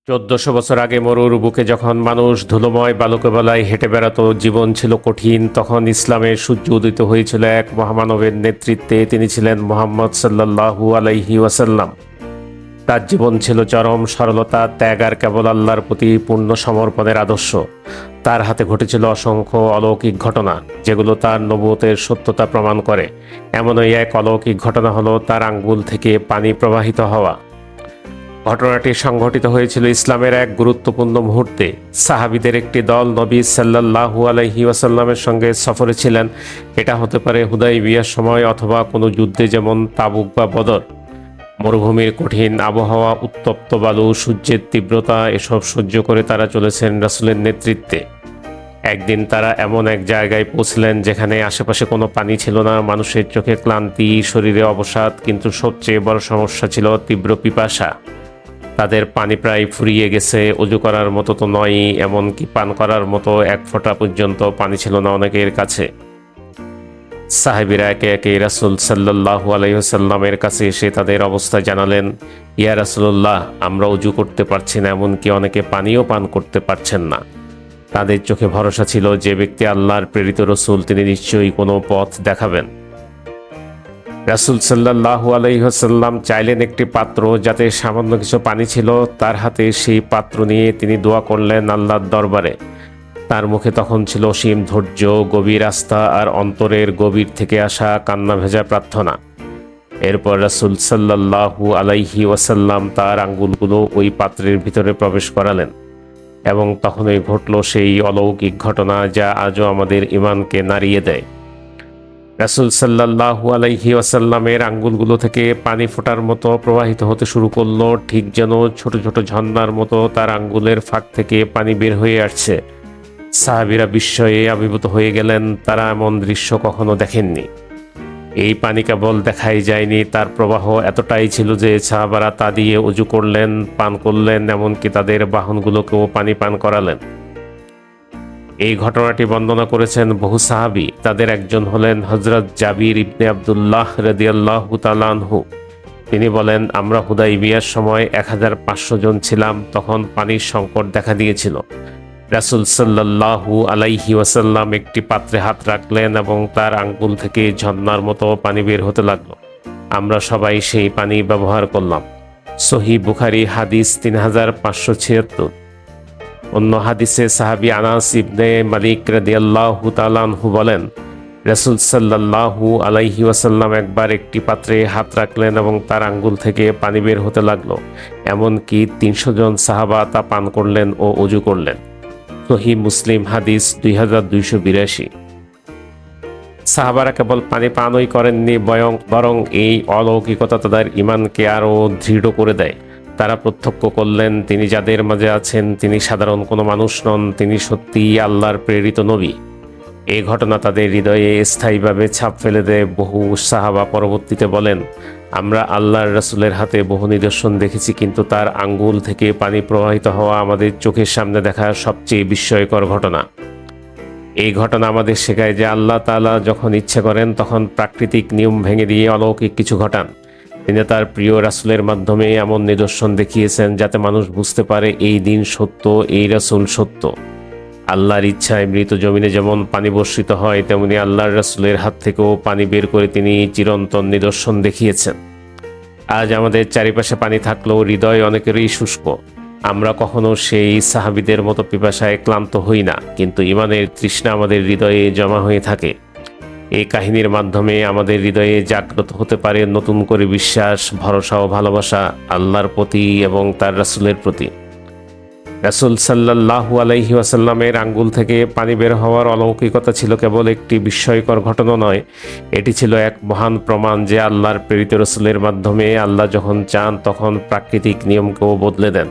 ১৪০০ বছর আগে মরুর বুকে যখন মানুষ ধুলোময় বালুকাবেলায় হেঁটে বেড়াতো, জীবন ছিল কঠিন, তখন ইসলামের সূর্য উদিত হয়েছিল এক মহামানবের নেতৃত্বে। তিনি ছিলেন মুহাম্মদ সাল্লাল্লাহু আলাইহি ওয়াসাল্লাম। তার জীবন ছিল চরম সরলতা, ত্যাগ আর কেবল আল্লাহর প্রতি পূর্ণ সমর্পণের আদর্শ। তার হাতে ঘটেছিল অসংখ্য অলৌকিক ঘটনা, যেগুলো তার নবুয়তের সত্যতা প্রমাণ করে। এমনই এক অলৌকিক ঘটনা হলো তার আঙ্গুল থেকে পানি প্রবাহিত হওয়া। ঘটনাটি সংঘটিত হয়েছিল ইসলামের এক গুরুত্বপূর্ণ মুহূর্তে। সাহাবীদের একটি দল নবী সাল্লাল্লাহু আলাইহি ওয়াসাল্লামের সঙ্গে সফরে ছিলেন। এটা হতে পারে হুদাইবিয়ার সময় অথবা কোনো যুদ্ধে, যেমন তাবুক বা বদর। মরুভূমির কঠিন আবহাওয়া, উত্তপ্ত বালু, সূর্যের তীব্রতা, এসব সহ্য করে তারা চলেছেন রাসূলের নেতৃত্বে। একদিন তারা এমন এক জায়গায় পৌঁছলেন যেখানে আশেপাশে কোনো পানি ছিল না। মানুষের চোখে ক্লান্তি, শরীরে অবসাদ, কিন্তু সবচেয়ে বড় সমস্যা ছিল তীব্র পিপাসা। তাদের পানি প্রায় ফুরিয়ে গেছে। অজু করার মতো তো নয়, এমনকি পান করার মতো এক ফোঁটা পর্যন্ত পানি ছিল না অনেকের কাছে। সাহাবীরা একে একে রাসূল সাল্লাল্লাহু আলাইহি ওয়াসাল্লামের কাছে এসে তাদের অবস্থা জানালেন। ইয়া রাসূলুল্লাহ, আমরা অজু করতে পারছি না, এমনকি অনেকে পানিও পান করতে পারছেন না। তাদের চোখে ভরসা ছিল, যে ব্যক্তি আল্লাহর প্রেরিত রসূল, তিনি নিশ্চয়ই কোনো পথ দেখাবেন। রাসূল সাল্লাল্লাহু আলাইহি ওয়াসাল্লাম চাইলেন একটি পাত্র, যাতে সামান্য কিছু পানি ছিল। তার হাতে সেই পাত্র নিয়ে তিনি দোয়া করলেন আল্লাহর দরবারে। তার মুখে তখন ছিল অসীম ধৈর্য, গভীর আস্থা আর অন্তরের গভীর থেকে আসা কান্না ভেজা প্রার্থনা। এরপর রাসূল সাল্লাল্লাহু আলাইহি ওয়াসাল্লাম তার আঙ্গুলগুলো ওই পাত্রের ভিতরে প্রবেশ করালেন, এবং তখনই ঘটল সেই অলৌকিক ঘটনা যা আজও আমাদের ঈমানকে নাড়িয়ে দেয়। রাসূল সাল্লাল্লাহু আলাইহি ওয়াসাল্লামের আঙ্গুলগুলো থেকে পানি ফোঁটার মতো প্রবাহিত হতে শুরু করলো, ঠিক যেন ছোট ছোট ঝর্ণার মতো তার আঙ্গুলের ফাঁক থেকে পানি বের হয়ে আসছে। সাহাবীরা বিস্ময়ে আবির্ভূত হয়ে গেলেন। তারা এমন দৃশ্য কখনো দেখেননি। এই পানি কেবল দেখাই যায়নি, তার প্রবাহ এতটাই ছিল যে সাহাবারা তা দিয়ে অজু করলেন, পান করলেন, এমনকি তাদের বাহনগুলোকেও পানি পান করালেন। এই ঘটনাটি বর্ণনা করেছেন বহু সাহাবী। তাদের একজন হলেন হযরত জাবির ইবনে আব্দুল্লাহ রাদিয়াল্লাহু তাআলা আনহু। তিনি বলেন, আমরা হুদাইবিয়ার সময় 1500 জন ছিলাম। তখন পানির সংকট দেখা দিয়েছিল। রাসূল সাল্লাল্লাহু আলাইহি ওয়াসাল্লাম একটি পাত্রে হাত রাখলেন এবং তার আঙ্গুল থেকে ঝর্ণার মতো পানি বের হতে লাগলো। আমরা সবাই সেই পানি ব্যবহার করলাম। সহিহ বুখারী হাদিস 3576। অন্য হাদিসে সাহাবী আনাস ইবনে মালিক রাদিয়াল্লাহু তাআলা আনহু বলেন, রাসূল সাল্লাল্লাহু আলাইহি ওয়াসাল্লাম একবার একটি পাত্রে হাত রাখলেন এবং তার আঙ্গুল থেকে পানি বের হতে লাগলো। এমনকি 300 জন সাহাবা তা পান করলেন ও ওযু করলেন। সহিহ মুসলিম হাদিস 2282। সাহাবারা কেবল পানি পানই করেননি, বরং এই অলৌকিকতা তাদের ঈমানকে আরও দৃঢ় করে দেয়। তারা প্রত্যক্ষ করলেন, তিনি যাদের মাঝে আছেন তিনি সাধারণ কোনো মানুষ নন, তিনি সত্যিই আল্লাহর প্রেরিত নবী। এই ঘটনা তাদের হৃদয়ে স্থায়ীভাবে ছাপ ফেলে দেয়। বহু সাহাবা পরবর্তীতে বলেন, আমরা আল্লাহর রাসূলের হাতে বহু নিদর্শন দেখেছি, কিন্তু তার আঙ্গুল থেকে পানি প্রবাহিত হওয়া আমাদের চোখের সামনে দেখা সবচেয়ে বিস্ময়কর ঘটনা। এই ঘটনা আমাদের শেখায় যে আল্লাহ তাআলা যখন ইচ্ছে করেন তখন প্রাকৃতিক নিয়ম ভেঙে দিয়ে অলৌকিক কিছু ঘটান। তিনি তার প্রিয় রাসূলের মাধ্যমে এমন নিদর্শন দেখিয়েছেন যাতে মানুষ বুঝতে পারে এই দিন সত্য, এই রাসূল সত্য। আল্লাহর ইচ্ছায় মৃত জমিনে যেমন পানি বর্ষিত হয়, তেমনি আল্লাহর রাসূলের হাত থেকেও পানি বের করে তিনি চিরন্তন নিদর্শন দেখিয়েছেন। আজ আমাদের চারিপাশে পানি থাকলেও হৃদয় অনেকেরই শুষ্ক। আমরা কখনো সেই সাহাবীদের মতো পিপাসায় ক্লান্ত হই না, কিন্তু ঈমানের তৃষ্ণা আমাদের হৃদয়ে জমা হয়ে থাকে। এই কাহিনীর মাধ্যমে আমাদের হৃদয়ে জাগ্রত হতে পারে নতুন করে বিশ্বাস, ভরসা ও ভালোবাসা আল্লাহর প্রতি এবং তার রাসূলের প্রতি। রাসূল সাল্লাল্লাহু আলাইহি ওয়াসাল্লামের আঙ্গুল থেকে পানি বের হওয়ার অলৌকিকতা ছিল কেবল একটি বিস্ময়কর ঘটনা নয়, এটি ছিল এক মহান প্রমাণ যে আল্লাহর প্রেরিত রাসূলের মাধ্যমে আল্লাহ যখন চান তখন প্রাকৃতিক নিয়মকেও বদলে দেন।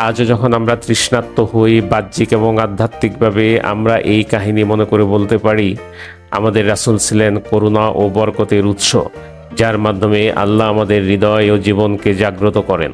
আজও যখন আমরা তৃষ্ণার্ত হই, বাহ্যিক এবং আধ্যাত্মিকভাবে, আমরা এই কাহিনী মনে করে বলতে পারি, আমাদের রাসূল ছিলেন করুণা ও বরকতের উৎস, যার মাধ্যমে আল্লাহ আমাদের হৃদয় ও জীবনকে জাগ্রত করেন।